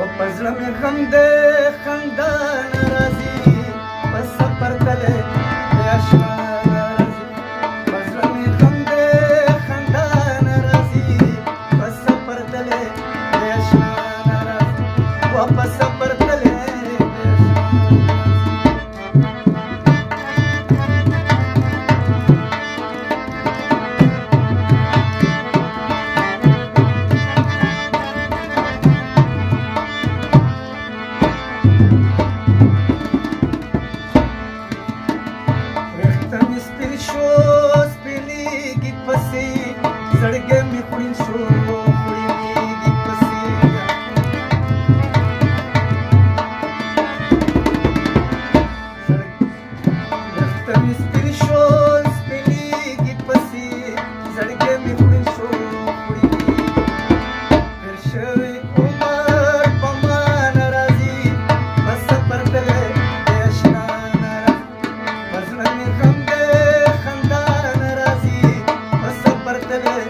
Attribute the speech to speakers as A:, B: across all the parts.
A: و په زړه مې غم دی خندا نه راځي په سفر تللی دی اشنا نه راځي په زړه مې غم دی خندا نه راځي په سفر تللی دی اشنا نه راځي و په سفر تللی دی اشنا زړګی مې خوړین شو خوړینېږي پسې ویښته مې سپین شو سپینېږي پسې زړګی مې خوړین شو خوړینېږي تېر شوی عمر په ما نه راځي په سفر تللی دی اشنا نه راځي په زړه مې غم دی خندا نه راځي په سفر تللی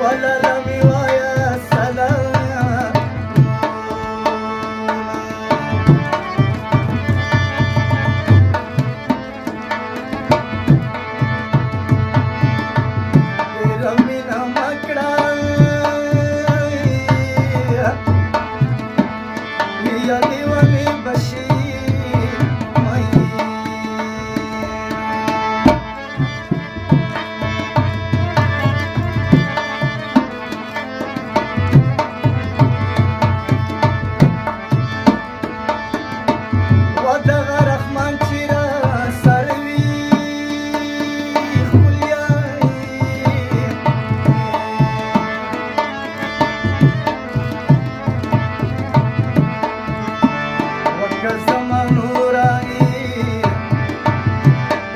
A: ولا لم يوايا سلام رمينا مكڑا يا ديواني بشير ودغه رحمان چې را سروي ښکلیانې وکه زما نوراني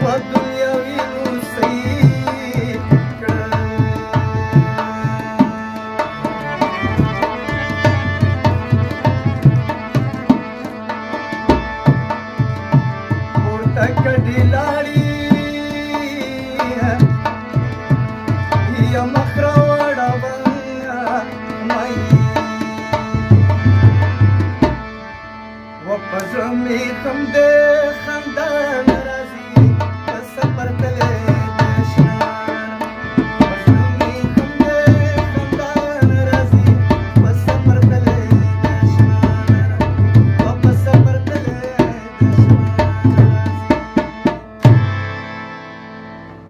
A: و دنیاوي روسۍ کړه کډی لاړی یا مخرا وړاوه مای و په زړه مې غم دی